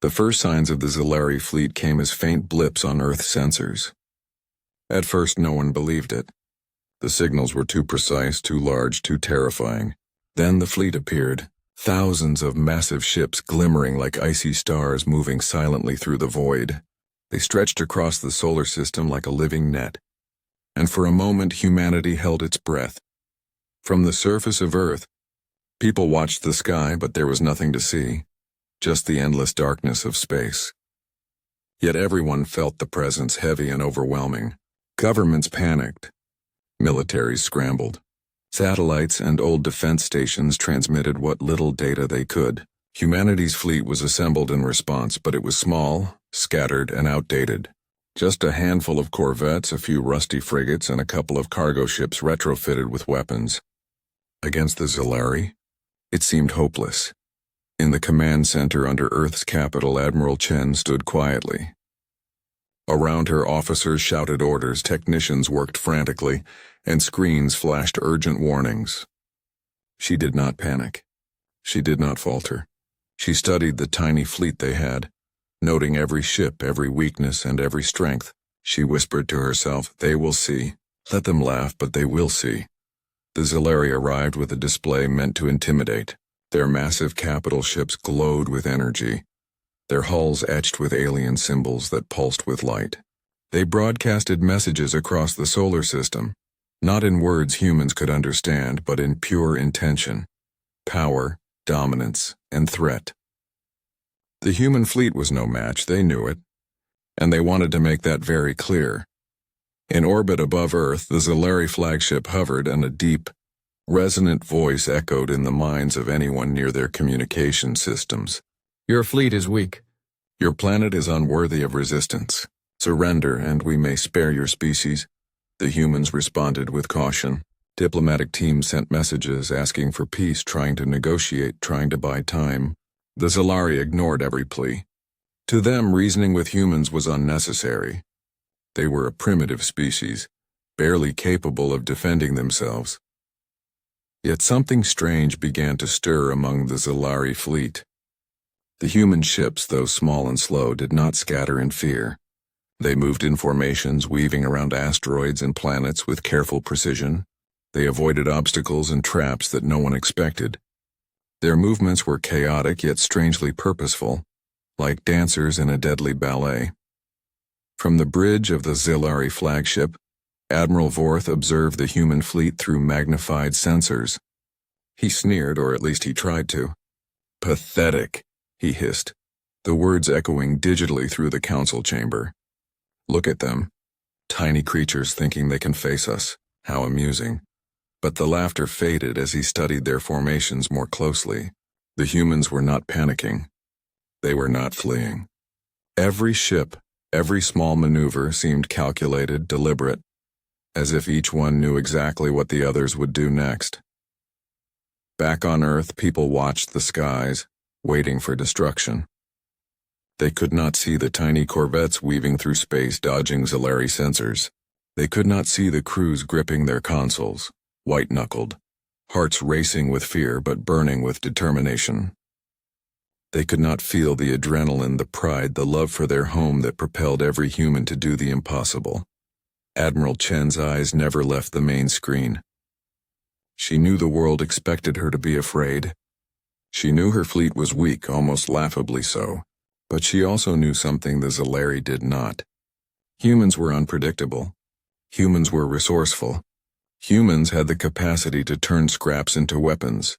The first signs of the Zilari fleet came as faint blips on Earth sensors. At first, no one believed it. The signals were too precise, too large, too terrifying. Then the fleet appeared, thousands of massive ships glimmering like icy stars moving silently through the void. They stretched across the solar system like a living net. And for a moment, humanity held its breath. From the surface of Earth, people watched the sky, but there was nothing to see, just the endless darkness of space. Yet everyone felt the presence heavy and overwhelming. Governments panicked. Militaries scrambled. Satellites and old defense stations transmitted what little data they could. Humanity's fleet was assembled in response, but it was small, scattered, and outdated. Just a handful of corvettes, a few rusty frigates, and a couple of cargo ships retrofitted with weapons. Against the Zilari, it seemed hopeless. In the command center under Earth's capital, Admiral Chen stood quietly. Around her, officers shouted orders, technicians worked frantically, and screens flashed urgent warnings. She did not panic. She did not falter. She studied the tiny fleet they had, noting every ship, every weakness, and every strength. She whispered to herself, "They will see. Let them laugh, but they will see." The Zilari arrived with a display meant to intimidate. Their massive capital ships glowed with energy, their hulls etched with alien symbols that pulsed with light. They broadcasted messages across the solar system, not in words humans could understand, but in pure intention, power, dominance, and threat. The human fleet was no match, they knew it, and they wanted to make that very clear. In orbit above Earth, the Zilari flagship hovered, and a deep, resonant voice echoed in the minds of anyone near their communication systems. Your fleet is weak. Your planet is unworthy of resistance. Surrender, and we may spare your species. The humans responded with caution. Diplomatic teams sent messages asking for peace, trying to negotiate, trying to buy time. The Zilari ignored every plea. To them, reasoning with humans was unnecessary. They were a primitive species, barely capable of defending themselves. Yet something strange began to stir among the Zilari fleet. The human ships, though small and slow, did not scatter in fear. They moved in formations, weaving around asteroids and planets with careful precision. They avoided obstacles and traps that no one expected. Their movements were chaotic yet strangely purposeful, like dancers in a deadly ballet. From the bridge of the Zilari flagship, Admiral Vorth observed the human fleet through magnified sensors. He sneered, or at least he tried to. "Pathetic," he hissed, the words echoing digitally through the council chamber. "Look at them. Tiny creatures thinking they can face us. How amusing." But the laughter faded as he studied their formations more closely. The humans were not panicking. They were not fleeing. Every ship, every small maneuver seemed calculated, deliberate, as if each one knew exactly what the others would do next. Back on Earth, people watched the skies, waiting for destruction. They could not see the tiny corvettes weaving through space, dodging Zilari sensors. They could not see the crews gripping their consoles, white-knuckled, hearts racing with fear but burning with determination. They could not feel the adrenaline, the pride, the love for their home that propelled every human to do the impossible. Admiral Chen's eyes never left the main screen. She knew the world expected her to be afraid. She knew her fleet was weak, almost laughably so. But she also knew something the Zilari did not. Humans were unpredictable. Humans were resourceful. Humans had the capacity to turn scraps into weapons,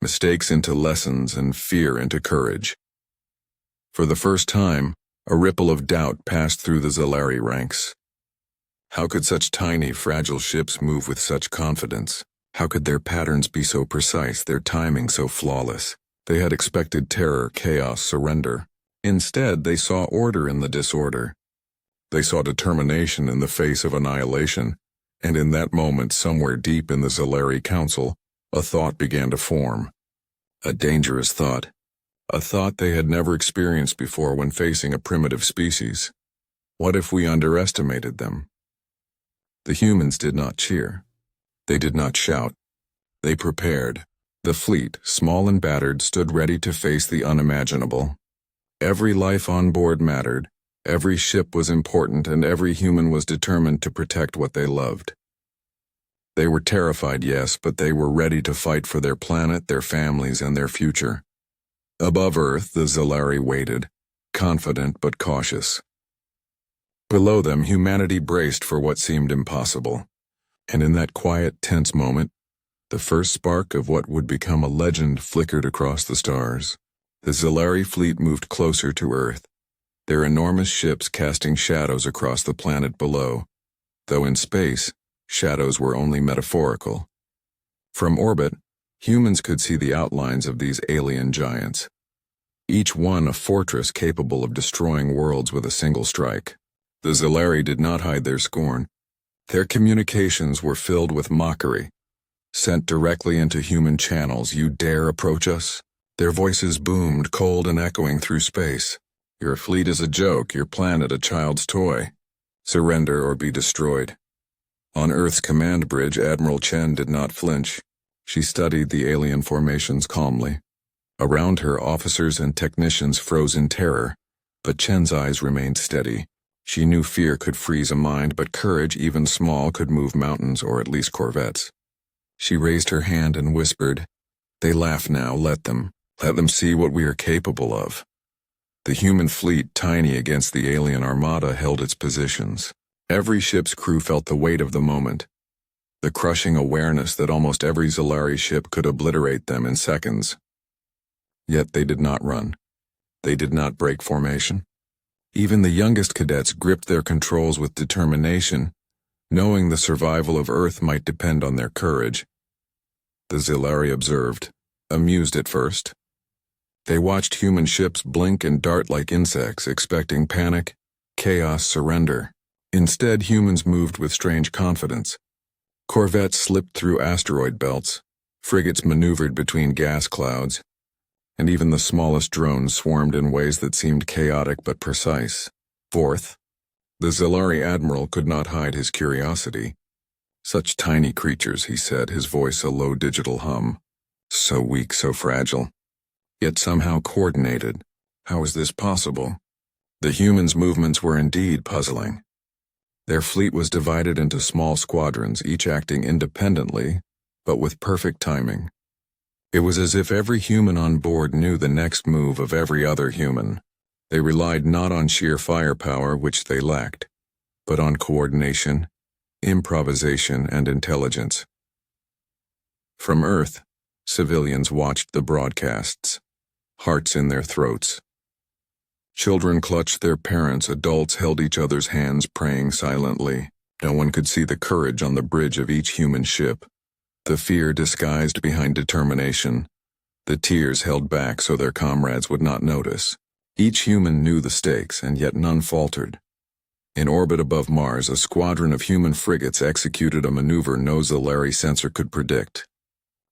mistakes into lessons, and fear into courage. For the first time, a ripple of doubt passed through the Zilari ranks. How could such tiny, fragile ships move with such confidence? How could their patterns be so precise, their timing so flawless? They had expected terror, chaos, surrender. Instead, they saw order in the disorder. They saw determination in the face of annihilation, and in that moment, somewhere deep in the Zilari Council, a thought began to form. A dangerous thought. A thought they had never experienced before when facing a primitive species. What if we underestimated them? The humans did not cheer. They did not shout. They prepared. The fleet, small and battered, stood ready to face the unimaginable. Every life on board mattered, every ship was important, and every human was determined to protect what they loved. They were terrified, yes, but they were ready to fight for their planet, their families, and their future. Above Earth, the Zalari waited, confident but cautious. Below them, humanity braced for what seemed impossible. And in that quiet, tense moment, the first spark of what would become a legend flickered across the stars. The Zalari fleet moved closer to Earth, their enormous ships casting shadows across the planet below, though in space, shadows were only metaphorical. From orbit, humans could see the outlines of these alien giants, each one a fortress capable of destroying worlds with a single strike. The Zalari did not hide their scorn. Their communications were filled with mockery, sent directly into human channels. "You dare approach us?" Their voices boomed, cold and echoing through space. "Your fleet is a joke, your planet a child's toy. Surrender or be destroyed." On Earth's command bridge, Admiral Chen did not flinch. She studied the alien formations calmly. Around her, officers and technicians froze in terror, but Chen's eyes remained steady. She knew fear could freeze a mind, but courage, even small, could move mountains, or at least corvettes. She raised her hand and whispered, "They laugh now, let them. Let them see what we are capable of." The human fleet, tiny against the alien armada, held its positions. Every ship's crew felt the weight of the moment, the crushing awareness that almost every Zalari ship could obliterate them in seconds. Yet they did not run. They did not break formation. Even the youngest cadets gripped their controls with determination, knowing the survival of Earth might depend on their courage. The Zalari observed, amused at first. They watched human ships blink and dart like insects, expecting panic, chaos, surrender. Instead, humans moved with strange confidence. Corvettes slipped through asteroid belts, frigates maneuvered between gas clouds, and even the smallest drones swarmed in ways that seemed chaotic but precise. Fourth, the Zalari admiral could not hide his curiosity. "Such tiny creatures," he said, his voice a low digital hum. "So weak, so fragile. Yet somehow coordinated. How is this possible?" The humans' movements were indeed puzzling. Their fleet was divided into small squadrons, each acting independently, but with perfect timing. It was as if every human on board knew the next move of every other human. They relied not on sheer firepower, which they lacked, but on coordination, improvisation, and intelligence. From Earth, civilians watched the broadcasts, hearts in their throats. Children clutched their parents, adults held each other's hands, praying silently. No one could see the courage on the bridge of each human ship, the fear disguised behind determination, the tears held back so their comrades would not notice. Each human knew the stakes, and yet none faltered. In orbit above Mars, a squadron of human frigates executed a maneuver no Zalari sensor could predict.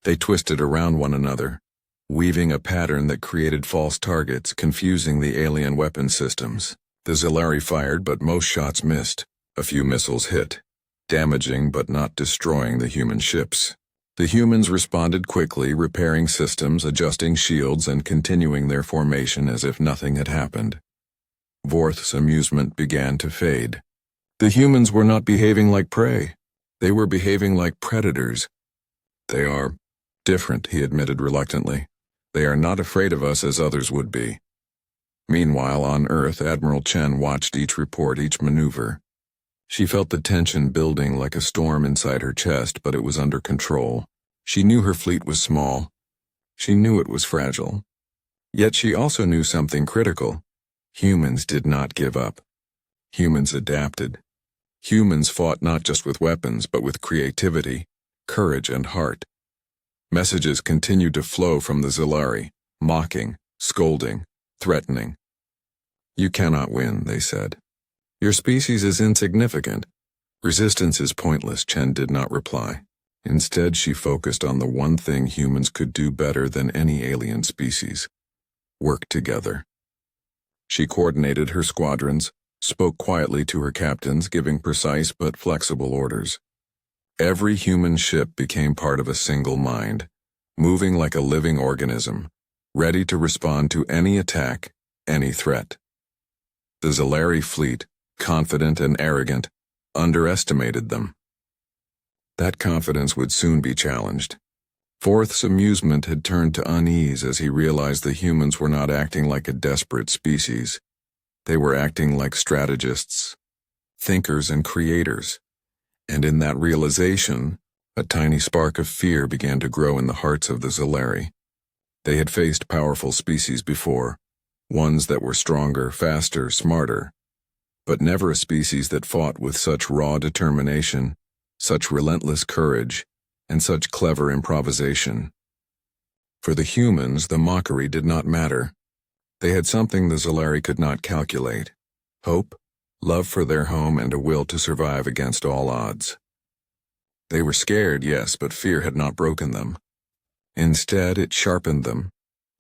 They twisted around one another, weaving a pattern that created false targets, confusing the alien weapon systems. The Zalari fired, but most shots missed. A few missiles hit, damaging but not destroying the human ships. The humans responded quickly, repairing systems, adjusting shields, and continuing their formation as if nothing had happened. Vorth's amusement began to fade. The humans were not behaving like prey. They were behaving like predators. "They are different," he admitted reluctantly. "They are not afraid of us as others would be." Meanwhile, on Earth, Admiral Chen watched each report, each maneuver. She felt the tension building like a storm inside her chest, but it was under control. She knew her fleet was small. She knew it was fragile. Yet she also knew something critical. Humans did not give up. Humans adapted. Humans fought not just with weapons, but with creativity, courage, and heart. Messages continued to flow from the Zalari, mocking, scolding, threatening. "You cannot win," they said. "Your species is insignificant. Resistance is pointless." Chen did not reply. Instead, she focused on the one thing humans could do better than any alien species: work together. She coordinated her squadrons, spoke quietly to her captains, giving precise but flexible orders. Every human ship became part of a single mind, moving like a living organism, ready to respond to any attack, any threat. The Zalari fleet, confident and arrogant, underestimated them. That confidence would soon be challenged. Forth's amusement had turned to unease as he realized the humans were not acting like a desperate species. They were acting like strategists, thinkers and creators. And in that realization, a tiny spark of fear began to grow in the hearts of the Zalari. They had faced powerful species before, ones that were stronger, faster, smarter, but never a species that fought with such raw determination, such relentless courage, and such clever improvisation. For the humans, the mockery did not matter. They had something the Zalari could not calculate: hope, love for their home, and a will to survive against all odds. They were scared, yes, but fear had not broken them. Instead, it sharpened them,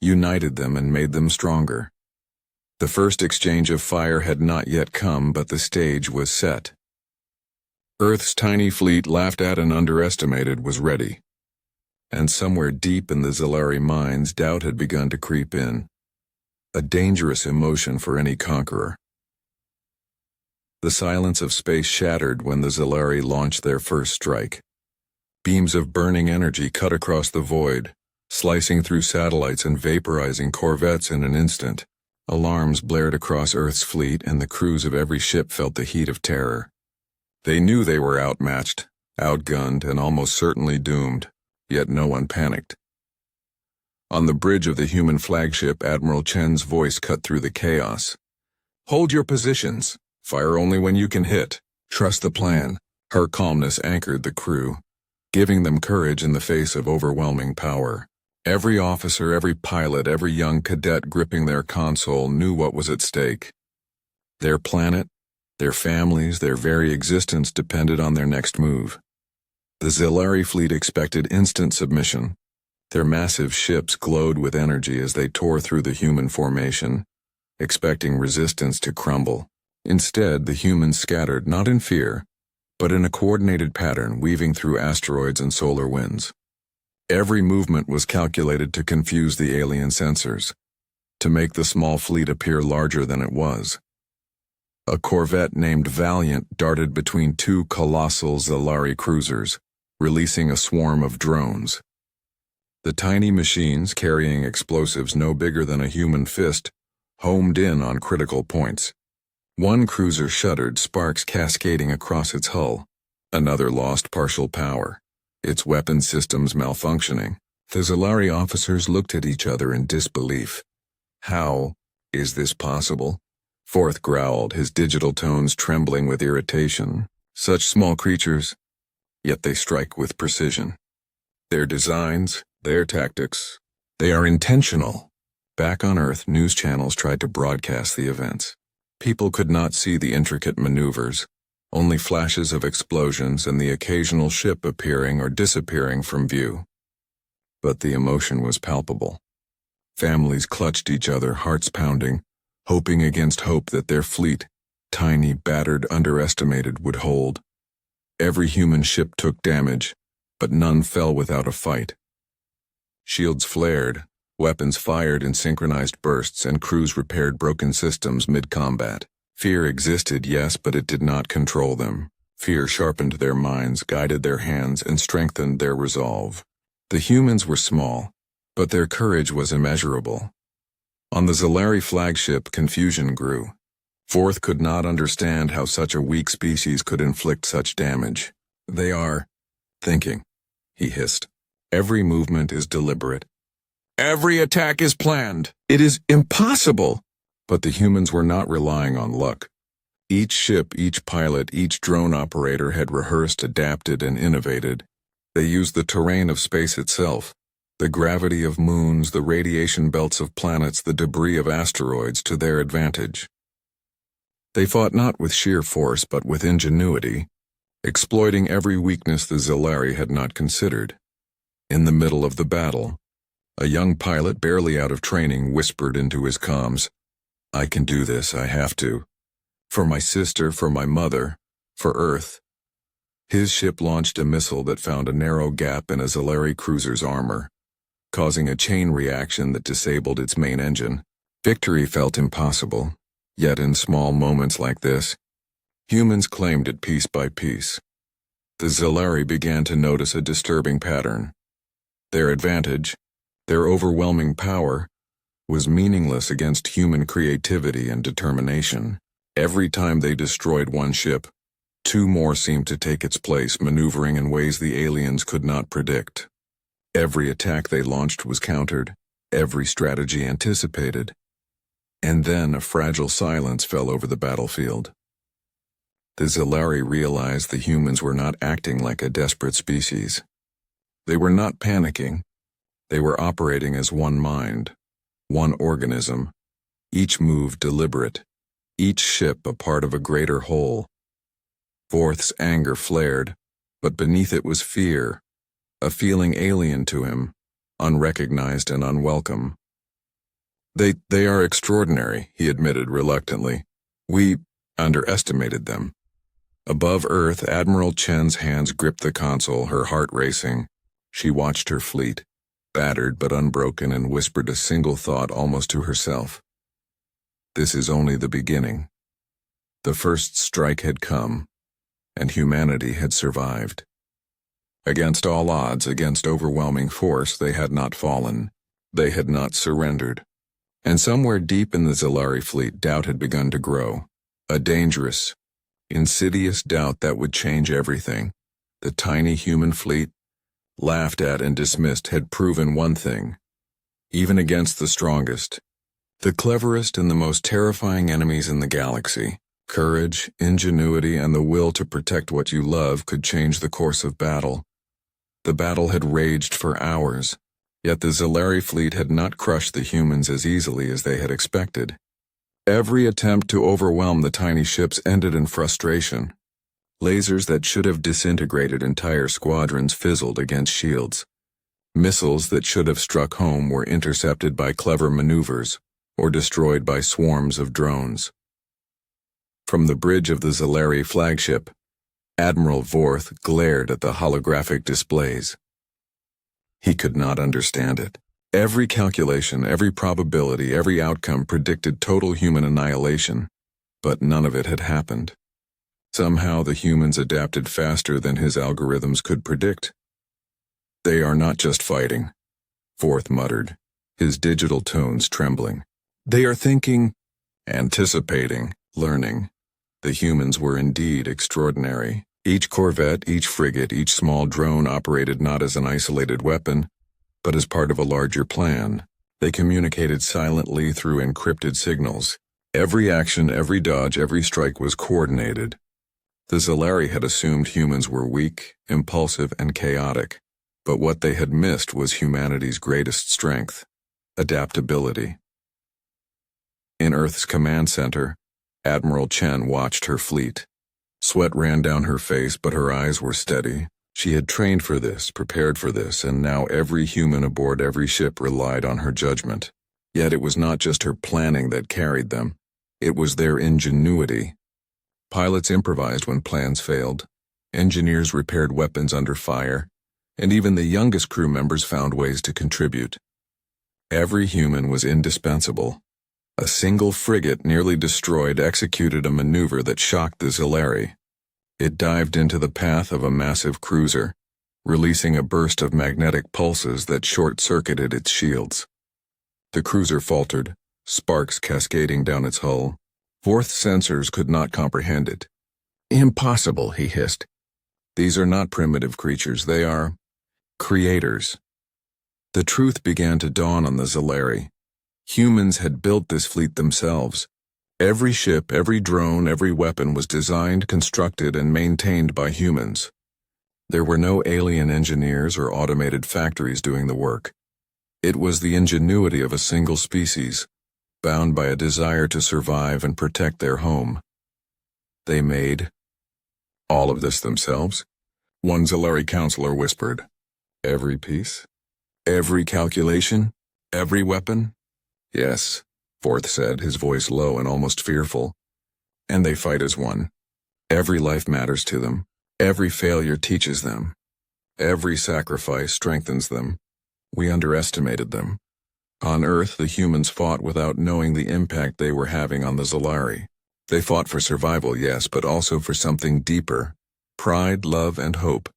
united them, and made them stronger. The first exchange of fire had not yet come, but the stage was set. Earth's tiny fleet, laughed at and underestimated, was ready. And somewhere deep in the Zalari minds, doubt had begun to creep in. A dangerous emotion for any conqueror. The silence of space shattered when the Zalari launched their first strike. Beams of burning energy cut across the void, slicing through satellites and vaporizing corvettes in an instant. Alarms blared across Earth's fleet, and the crews of every ship felt the heat of terror. They knew they were outmatched, outgunned, and almost certainly doomed, yet no one panicked. On the bridge of the human flagship, Admiral Chen's voice cut through the chaos. "Hold your positions. Fire only when you can hit. Trust the plan." Her calmness anchored the crew, giving them courage in the face of overwhelming power. Every officer, every pilot, every young cadet gripping their console knew what was at stake. Their planet, their families, their very existence depended on their next move. The Zalari fleet expected instant submission. Their massive ships glowed with energy as they tore through the human formation, expecting resistance to crumble. Instead, the humans scattered, not in fear, but in a coordinated pattern, weaving through asteroids and solar winds. Every movement was calculated to confuse the alien sensors, to make the small fleet appear larger than it was. A corvette named Valiant darted between two colossal Zalari cruisers, releasing a swarm of drones. The tiny machines, carrying explosives no bigger than a human fist, homed in on critical points. One cruiser shuddered, sparks cascading across its hull. Another lost partial power, its weapon systems malfunctioning. The Zalari officers looked at each other in disbelief. "How is this possible?" Forth growled, his digital tones trembling with irritation. "Such small creatures, yet they strike with precision. Their designs, their tactics, they are intentional." Back on Earth, news channels tried to broadcast the events. People could not see the intricate maneuvers, only flashes of explosions and the occasional ship appearing or disappearing from view. But the emotion was palpable. Families clutched each other, hearts pounding, hoping against hope that their fleet, tiny, battered, underestimated, would hold. Every human ship took damage, but none fell without a fight. Shields flared, weapons fired in synchronized bursts, and crews repaired broken systems mid-combat. Fear existed, yes, but it did not control them. Fear sharpened their minds, guided their hands, and strengthened their resolve. The humans were small, but their courage was immeasurable. On the Zalari flagship, confusion grew. Forth could not understand how such a weak species could inflict such damage. "They are thinking," he hissed. "Every movement is deliberate. Every attack is planned. It is impossible." But the humans were not relying on luck. Each ship, each pilot, each drone operator had rehearsed, adapted, and innovated. They used the terrain of space itself, the gravity of moons, the radiation belts of planets, the debris of asteroids, to their advantage. They fought not with sheer force, but with ingenuity, exploiting every weakness the Zalari had not considered. In the middle of the battle, a young pilot, barely out of training, whispered into his comms, "I can do this, I have to. For my sister, for my mother, for Earth." His ship launched a missile that found a narrow gap in a Zalari cruiser's armor, causing a chain reaction that disabled its main engine. Victory felt impossible, yet in small moments like this, humans claimed it piece by piece. The Zellari began to notice a disturbing pattern. Their advantage, their overwhelming power, was meaningless against human creativity and determination. Every time they destroyed one ship, two more seemed to take its place, maneuvering in ways the aliens could not predict. Every attack they launched was countered, every strategy anticipated, and then a fragile silence fell over the battlefield. The Zellari realized the humans were not acting like a desperate species. They were not panicking. They were operating as one mind, one organism, each move deliberate, each ship a part of a greater whole. Forth's anger flared, but beneath it was fear, a feeling alien to him, unrecognized and unwelcome. They are extraordinary, he admitted reluctantly. We underestimated them. Above Earth, Admiral Chen's hands gripped the console, her heart racing. She watched her fleet, battered but unbroken, and whispered a single thought almost to herself. This is only the beginning. The first strike had come, and humanity had survived. Against all odds, against overwhelming force, they had not fallen. They had not surrendered. And somewhere deep in the Zellari fleet, doubt had begun to grow. A dangerous, insidious doubt that would change everything. The tiny human fleet, laughed at and dismissed, had proven one thing. Even against the strongest, the cleverest and the most terrifying enemies in the galaxy, courage, ingenuity, and the will to protect what you love could change the course of battle. The battle had raged for hours, yet the Zellari fleet had not crushed the humans as easily as they had expected. Every attempt to overwhelm the tiny ships ended in frustration. Lasers that should have disintegrated entire squadrons fizzled against shields. Missiles that should have struck home were intercepted by clever maneuvers or destroyed by swarms of drones. From the bridge of the Zellari flagship, Admiral Vorth glared at the holographic displays. He could not understand it. Every calculation, every probability, every outcome predicted total human annihilation, but none of it had happened. Somehow the humans adapted faster than his algorithms could predict. They are not just fighting, Vorth muttered, his digital tones trembling. They are thinking, anticipating, learning. The humans were indeed extraordinary. Each corvette, each frigate, each small drone operated not as an isolated weapon, but as part of a larger plan. They communicated silently through encrypted signals. Every action, every dodge, every strike was coordinated. The Zellari had assumed humans were weak, impulsive, and chaotic, but what they had missed was humanity's greatest strength: adaptability. In Earth's command center, Admiral Chen watched her fleet. Sweat ran down her face, but her eyes were steady. She had trained for this, prepared for this, and now every human aboard every ship relied on her judgment. Yet it was not just her planning that carried them. It was their ingenuity. Pilots improvised when plans failed. Engineers repaired weapons under fire, and even the youngest crew members found ways to contribute. Every human was indispensable. A single frigate, nearly destroyed, executed a maneuver that shocked the Zellari. It dived into the path of a massive cruiser, releasing a burst of magnetic pulses that short-circuited its shields. The cruiser faltered, sparks cascading down its hull. Vorth's sensors could not comprehend it. Impossible, he hissed. These are not primitive creatures, they are creators. The truth began to dawn on the Zellari. Humans had built this fleet themselves. Every ship, every drone, every weapon was designed, constructed, and maintained by humans. There were no alien engineers or automated factories doing the work. It was the ingenuity of a single species, bound by a desire to survive and protect their home. They made all of this themselves? One Zellari counselor whispered. Every piece? Every calculation? Every weapon? Yes, Vorth said, his voice low and almost fearful. And they fight as one. Every life matters to them. Every failure teaches them. Every sacrifice strengthens them. We underestimated them. On Earth, the humans fought without knowing the impact they were having on the Zalari. They fought for survival, yes, but also for something deeper: pride, love, and hope.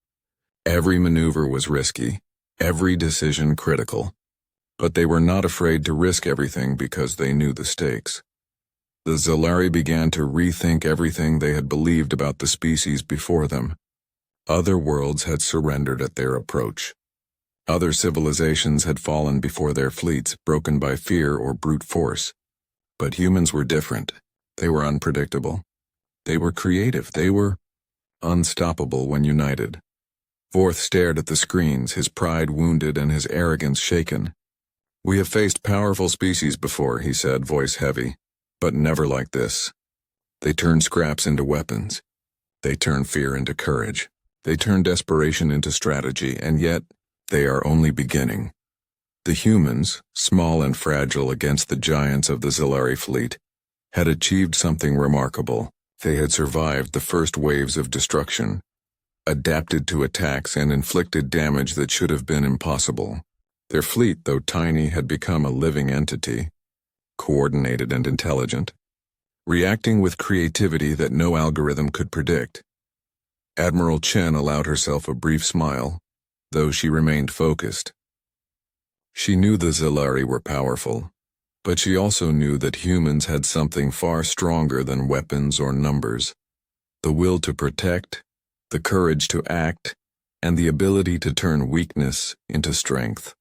Every maneuver was risky, every decision critical. But they were not afraid to risk everything because they knew the stakes. The Zalari began to rethink everything they had believed about the species before them. Other worlds had surrendered at their approach. Other civilizations had fallen before their fleets, broken by fear or brute force. But humans were different. They were unpredictable. They were creative. They were unstoppable when united. Vorth stared at the screens, his pride wounded and his arrogance shaken. "We have faced powerful species before," he said, voice heavy, "but never like this. They turn scraps into weapons. They turn fear into courage. They turn desperation into strategy, and yet they are only beginning." The humans, small and fragile against the giants of the Zalari fleet, had achieved something remarkable. They had survived the first waves of destruction, adapted to attacks, and inflicted damage that should have been impossible. Their fleet, though tiny, had become a living entity, coordinated and intelligent, reacting with creativity that no algorithm could predict. Admiral Chen allowed herself a brief smile, though she remained focused. She knew the Zalari were powerful, but she also knew that humans had something far stronger than weapons or numbers: the will to protect, the courage to act, and the ability to turn weakness into strength.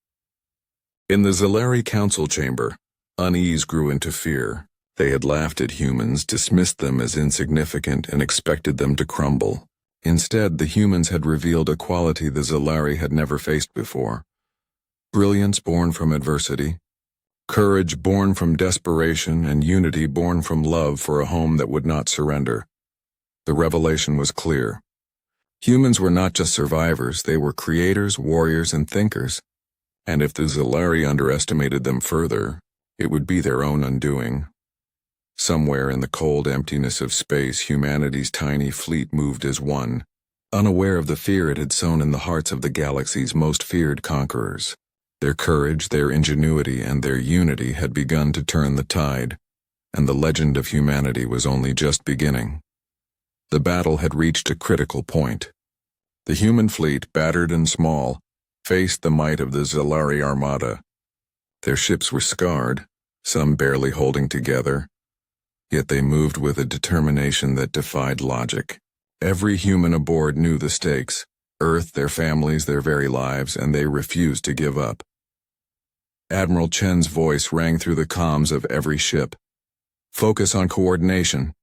In the Zalari council chamber, unease grew into fear. They had laughed at humans, dismissed them as insignificant, and expected them to crumble. Instead, the humans had revealed a quality the Zalari had never faced before: brilliance born from adversity, courage born from desperation, and unity born from love for a home that would not surrender. The revelation was clear. Humans were not just survivors, they were creators, warriors, and thinkers. And if the Zalari underestimated them further, it would be their own undoing. Somewhere in the cold emptiness of space, humanity's tiny fleet moved as one, unaware of the fear it had sown in the hearts of the galaxy's most feared conquerors. Their courage, their ingenuity, and their unity had begun to turn the tide, and the legend of humanity was only just beginning. The battle had reached a critical point. The human fleet, battered and small, faced the might of the Zalari armada. Their ships were scarred, some barely holding together, yet they moved with a determination that defied logic. Every human aboard knew the stakes: Earth, their families, their very lives, and they refused to give up. Admiral Chen's voice rang through the comms of every ship. "Focus on coordination.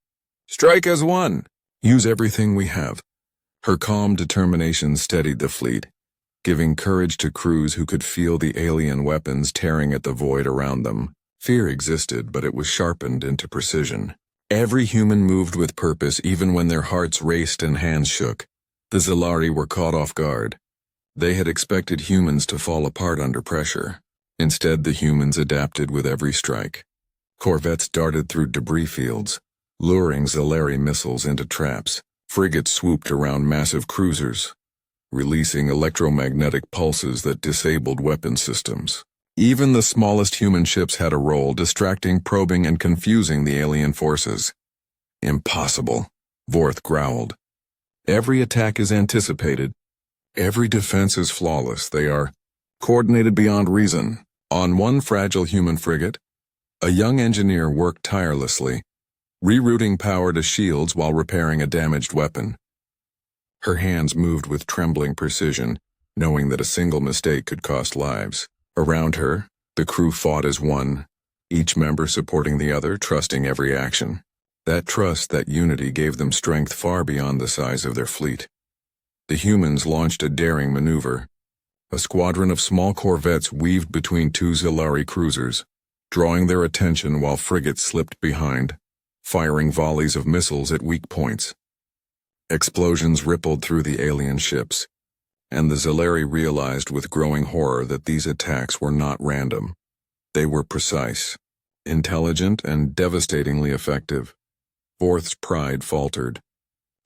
Strike as one. Use everything we have." Her calm determination steadied the fleet, giving courage to crews who could feel the alien weapons tearing at the void around them. Fear existed, but it was sharpened into precision. Every human moved with purpose, even when their hearts raced and hands shook. The Zalari were caught off guard. They had expected humans to fall apart under pressure. Instead, the humans adapted with every strike. Corvettes darted through debris fields, luring Zalari missiles into traps. Frigates swooped around massive cruisers, releasing electromagnetic pulses that disabled weapon systems. Even the smallest human ships had a role, distracting, probing, and confusing the alien forces. "Impossible," Vorth growled. "Every attack is anticipated. Every defense is flawless. They are coordinated beyond reason." On one fragile human frigate, a young engineer worked tirelessly, rerouting power to shields while repairing a damaged weapon. Her hands moved with trembling precision, knowing that a single mistake could cost lives. Around her, the crew fought as one, each member supporting the other, trusting every action. That trust, that unity, gave them strength far beyond the size of their fleet. The humans launched a daring maneuver. A squadron of small corvettes weaved between two Zalari cruisers, drawing their attention while frigates slipped behind, firing volleys of missiles at weak points. Explosions rippled through the alien ships, and the Zalari realized with growing horror that these attacks were not random. They were precise, intelligent, and devastatingly effective. Vorth's pride faltered.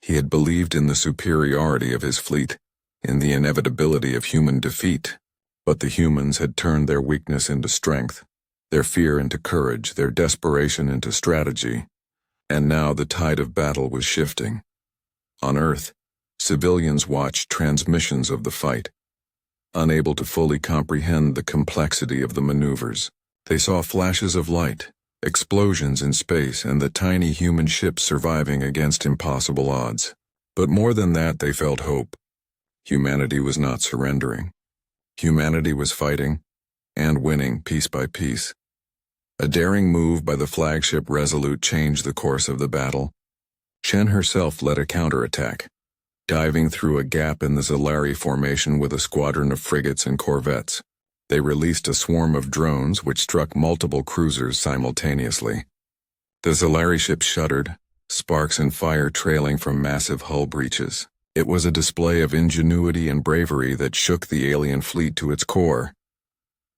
He had believed in the superiority of his fleet, in the inevitability of human defeat, but the humans had turned their weakness into strength. their fear into courage, their desperation into strategy. And now the tide of battle was shifting. On Earth, civilians watched transmissions of the fight, unable to fully comprehend the complexity of the maneuvers. They saw flashes of light, explosions in space, and the tiny human ships surviving against impossible odds. But more than that, they felt hope. Humanity was not surrendering. Humanity was fighting, and winning piece by piece. A daring move by the flagship Resolute changed the course of the battle. Chen herself led a counterattack, diving through a gap in the Zalari formation with a squadron of frigates and corvettes. They released a swarm of drones which struck multiple cruisers simultaneously. The Zalari ships shuddered, sparks and fire trailing from massive hull breaches. It was a display of ingenuity and bravery that shook the alien fleet to its core.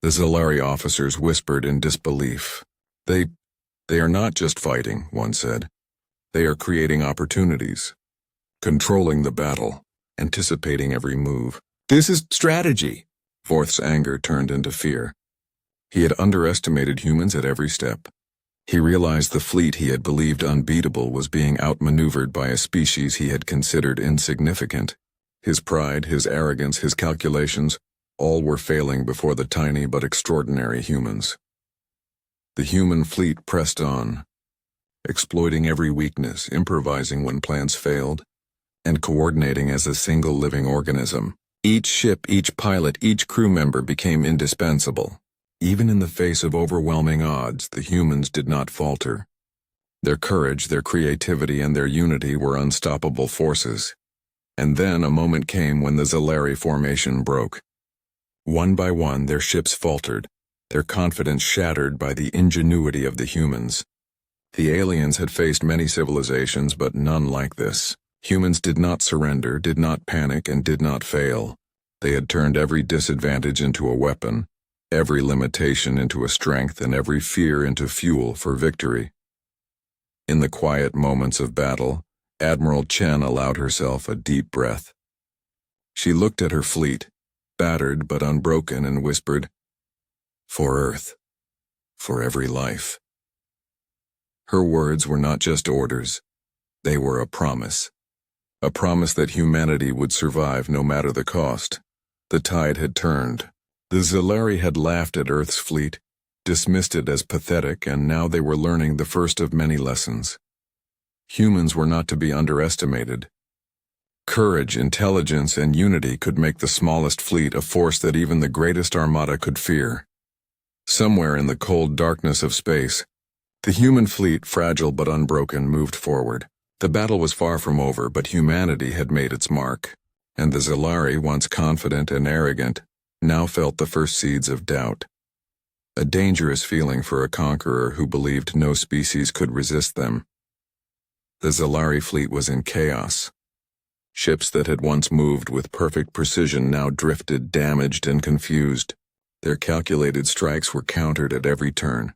The Zalari officers whispered in disbelief. They are not just fighting, one said. They are creating opportunities, controlling the battle, anticipating every move. This is strategy. Vorth's anger turned into fear. He had underestimated humans at every step. He realized the fleet he had believed unbeatable was being outmaneuvered by a species he had considered insignificant. His pride, his arrogance, his calculations, all were failing before the tiny but extraordinary humans. The human fleet pressed on, exploiting every weakness, improvising when plans failed, and coordinating as a single living organism. Each ship, each pilot, each crew member became indispensable. Even in the face of overwhelming odds, the humans did not falter. Their courage, their creativity, and their unity were unstoppable forces. And then a moment came when the Zalari formation broke. One by one, their ships faltered, their confidence shattered by the ingenuity of the humans. The aliens had faced many civilizations, but none like this. Humans did not surrender, did not panic, and did not fail. They had turned every disadvantage into a weapon, every limitation into a strength, and every fear into fuel for victory. In the quiet moments of battle, Admiral Chen allowed herself a deep breath. She looked at her fleet, battered but unbroken, and whispered, "For Earth, for every life." Her words were not just orders. They were a promise that humanity would survive no matter the cost. The tide had turned. The Zalari had laughed at Earth's fleet, dismissed it as pathetic, and now they were learning the first of many lessons. Humans were not to be underestimated. Courage, intelligence, and unity could make the smallest fleet a force that even the greatest armada could fear. Somewhere in the cold darkness of space, the human fleet, fragile but unbroken, moved forward. The battle was far from over, but humanity had made its mark, and the Zalari, once confident and arrogant, now felt the first seeds of doubt. A dangerous feeling for a conqueror who believed no species could resist them. The Zalari fleet was in chaos. Ships that had once moved with perfect precision now drifted, damaged, and confused. Their calculated strikes were countered at every turn.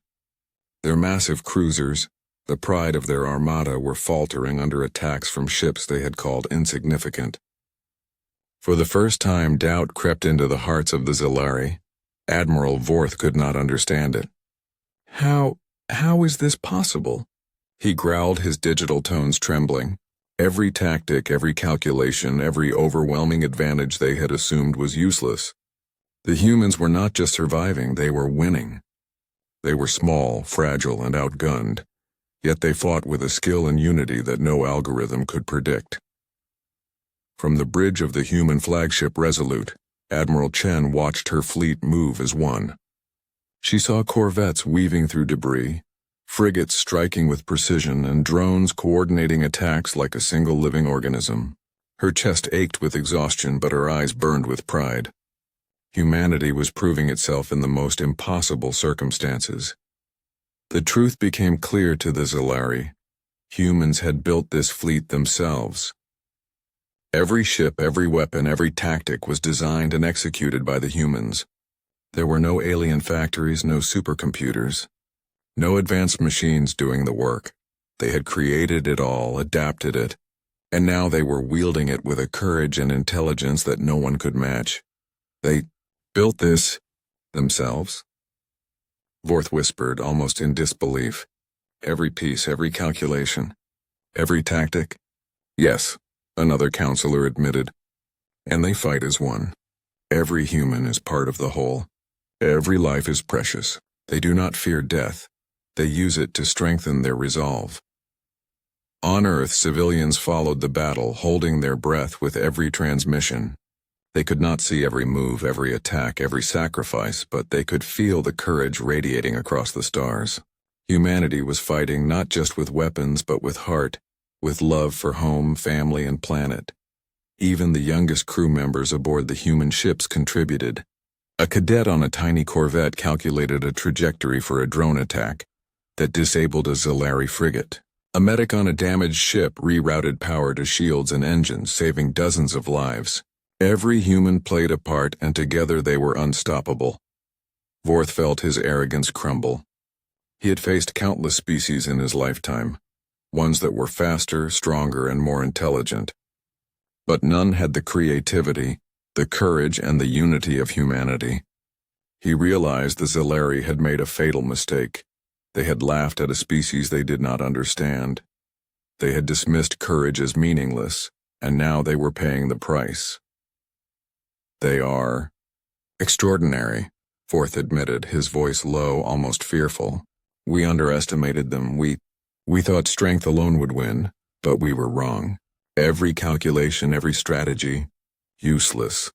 Their massive cruisers, the pride of their armada, were faltering under attacks from ships they had called insignificant. For the first time, doubt crept into the hearts of the Zalari. Admiral Vorth could not understand it. How is this possible? He growled, his digital tones trembling. Every tactic, every calculation, every overwhelming advantage they had assumed was useless. The humans were not just surviving, they were winning. They were small, fragile, and outgunned, yet they fought with a skill and unity that no algorithm could predict. From the bridge of the human flagship Resolute, Admiral Chen watched her fleet move as one. She saw corvettes weaving through debris, frigates striking with precision, and drones coordinating attacks like a single living organism. Her chest ached with exhaustion, but her eyes burned with pride. Humanity was proving itself in the most impossible circumstances. The truth became clear to the Zalari. Humans had built this fleet themselves. Every ship, every weapon, every tactic was designed and executed by the humans. There were no alien factories, no supercomputers, no advanced machines doing the work. They had created it all, adapted it, and now they were wielding it with a courage and intelligence that no one could match. They built this themselves. Vorth whispered, almost in disbelief. Every piece, every calculation, every tactic? Yes, another counselor admitted. And they fight as one. Every human is part of the whole. Every life is precious. They do not fear death. They use it to strengthen their resolve. On Earth, civilians followed the battle, holding their breath with every transmission. They could not see every move, every attack, every sacrifice, but they could feel the courage radiating across the stars. Humanity was fighting not just with weapons, but with heart, with love for home, family, and planet. Even the youngest crew members aboard the human ships contributed. A cadet on a tiny corvette calculated a trajectory for a drone attack that disabled a Zilari frigate. A medic on a damaged ship rerouted power to shields and engines, saving dozens of lives. Every human played a part, and together they were unstoppable. Vorth felt his arrogance crumble. He had faced countless species in his lifetime, ones that were faster, stronger, and more intelligent. But none had the creativity, the courage, and the unity of humanity. He realized the Zilari had made a fatal mistake. They had laughed at a species they did not understand. They had dismissed courage as meaningless, and now they were paying the price. They are extraordinary, Vorth admitted, his voice low, almost fearful. We underestimated them. We thought strength alone would win, but we were wrong. Every calculation, every strategy, useless.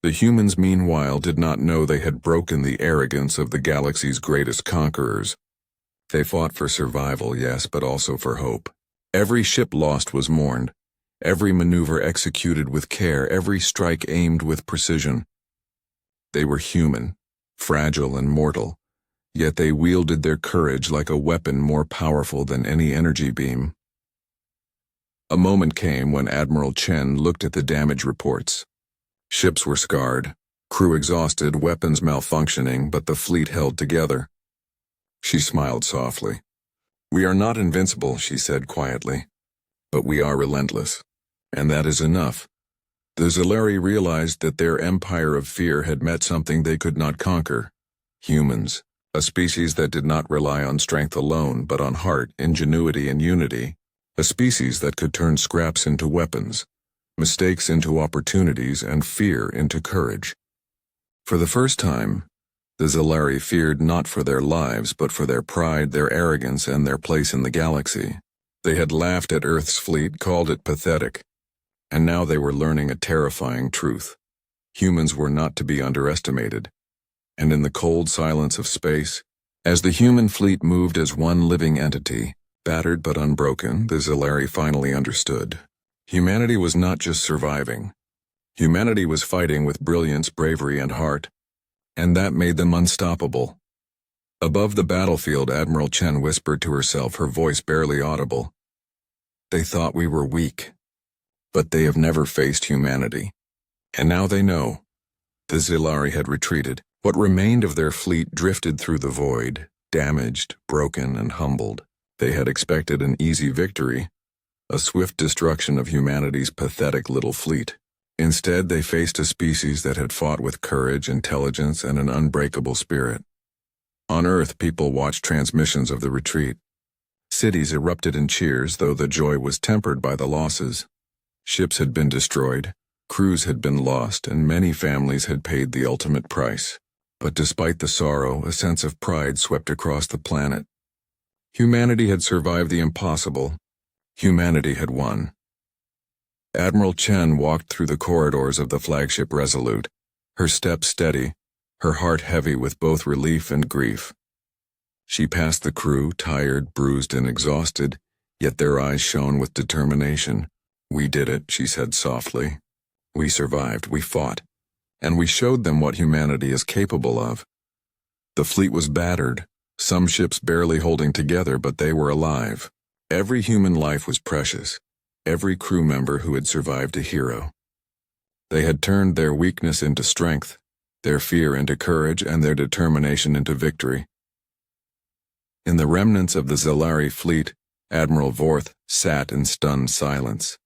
The humans, meanwhile, did not know they had broken the arrogance of the galaxy's greatest conquerors. They fought for survival, yes, but also for hope. Every ship lost was mourned. Every maneuver executed with care, every strike aimed with precision. They were human, fragile and mortal, yet they wielded their courage like a weapon more powerful than any energy beam. A moment came when Admiral Chen looked at the damage reports. Ships were scarred, crew exhausted, weapons malfunctioning, but the fleet held together. She smiled softly. We are not invincible, she said quietly, but we are relentless. And that is enough. The Zilari realized that their empire of fear had met something they could not conquer. Humans, a species that did not rely on strength alone, but on heart, ingenuity, and unity. A species that could turn scraps into weapons, mistakes into opportunities, and fear into courage. For the first time, the Zilari feared not for their lives, but for their pride, their arrogance, and their place in the galaxy. They had laughed at Earth's fleet, called it pathetic. And now they were learning a terrifying truth. Humans were not to be underestimated. And in the cold silence of space, as the human fleet moved as one living entity, battered but unbroken, the Zilari finally understood. Humanity was not just surviving. Humanity was fighting with brilliance, bravery, and heart. And that made them unstoppable. Above the battlefield, Admiral Chen whispered to herself, her voice barely audible. They thought we were weak. But they have never faced humanity. And now they know. The Zilari had retreated. What remained of their fleet drifted through the void, damaged, broken, and humbled. They had expected an easy victory, a swift destruction of humanity's pathetic little fleet. Instead, they faced a species that had fought with courage, intelligence, and an unbreakable spirit. On Earth, people watched transmissions of the retreat. Cities erupted in cheers, though the joy was tempered by the losses. Ships had been destroyed, crews had been lost, and many families had paid the ultimate price. But despite the sorrow, a sense of pride swept across the planet. Humanity had survived the impossible. Humanity had won. Admiral Chen walked through the corridors of the flagship Resolute, her step steady, her heart heavy with both relief and grief. She passed the crew, tired, bruised, and exhausted, yet their eyes shone with determination. We did it, she said softly. We survived, we fought, and we showed them what humanity is capable of. The fleet was battered, some ships barely holding together, but they were alive. Every human life was precious, every crew member who had survived a hero. They had turned their weakness into strength, their fear into courage, and their determination into victory. In the remnants of the Zilari fleet, Admiral Vorth sat in stunned silence.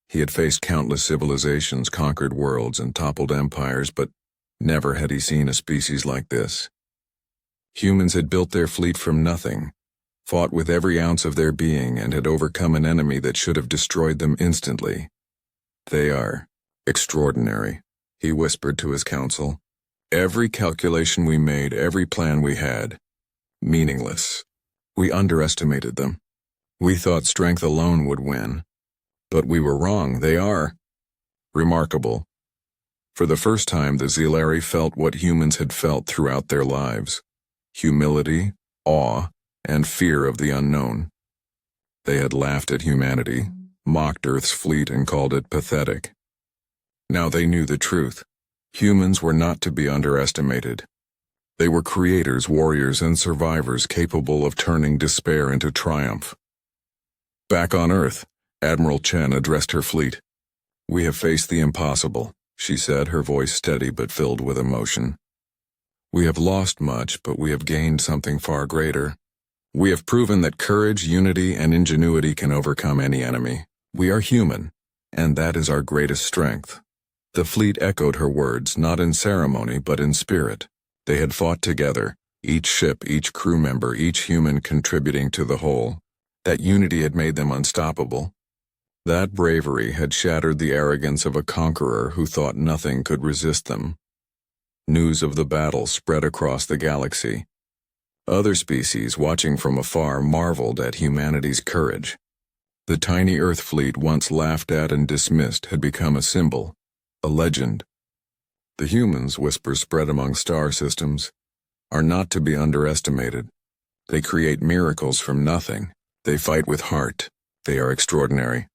He had faced countless civilizations, conquered worlds, and toppled empires, but never had he seen a species like this. Humans had built their fleet from nothing, fought with every ounce of their being, and had overcome an enemy that should have destroyed them instantly. They are extraordinary, he whispered to his council. Every calculation we made, every plan we had, meaningless. We underestimated them. We thought strength alone would win. But we were wrong. They are remarkable. For the first time, the Zelari felt what humans had felt throughout their lives: humility, awe, and fear of the unknown. They had laughed at humanity, mocked Earth's fleet, and called it pathetic. Now they knew the truth. Humans were not to be underestimated. They were creators, warriors, and survivors capable of turning despair into triumph. Back on Earth, Admiral Chen addressed her fleet. "We have faced the impossible," she said, her voice steady but filled with emotion. "We have lost much, but we have gained something far greater. We have proven that courage, unity, and ingenuity can overcome any enemy. We are human, and that is our greatest strength." The fleet echoed her words, not in ceremony but in spirit. They had fought together, each ship, each crew member, each human contributing to the whole. That unity had made them unstoppable. That bravery had shattered the arrogance of a conqueror who thought nothing could resist them. News of the battle spread across the galaxy. Other species, watching from afar, marveled at humanity's courage. The tiny Earth fleet, once laughed at and dismissed, had become a symbol, a legend. The humans, whispers spread among star systems, are not to be underestimated. They create miracles from nothing. They fight with heart. They are extraordinary.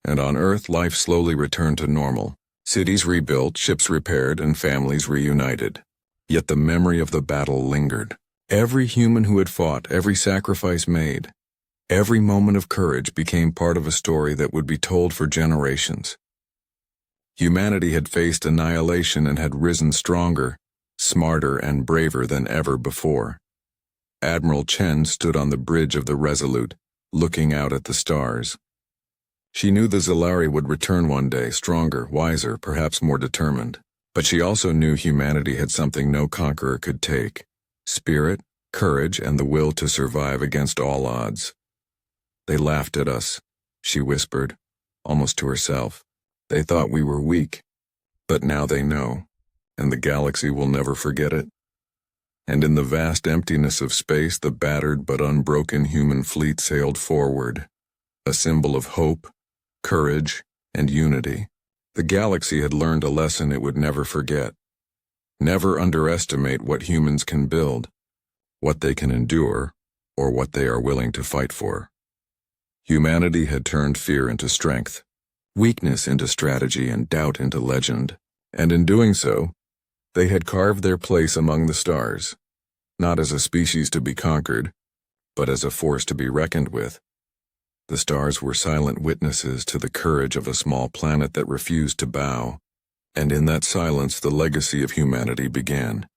And on Earth, life slowly returned to normal. Cities rebuilt, ships repaired, and families reunited. Yet the memory of the battle lingered. Every human who had fought, every sacrifice made, every moment of courage became part of a story that would be told for generations. Humanity had faced annihilation and had risen stronger, smarter, and braver than ever before. Admiral Chen stood on the bridge of the Resolute, looking out at the stars. She knew the Zelari would return one day, stronger, wiser, perhaps more determined. But she also knew humanity had something no conqueror could take: spirit, courage, and the will to survive against all odds. "They laughed at us," she whispered, almost to herself. "They thought we were weak. But now they know, and the galaxy will never forget it." And in the vast emptiness of space, the battered but unbroken human fleet sailed forward, a symbol of hope, courage, and unity. The galaxy had learned a lesson it would never forget. Never underestimate what humans can build, what they can endure, or what they are willing to fight for. Humanity had turned fear into strength, weakness into strategy, and doubt into legend. And in doing so, they had carved their place among the stars, not as a species to be conquered, but as a force to be reckoned with. The stars were silent witnesses to the courage of a small planet that refused to bow, and in that silence the legacy of humanity began.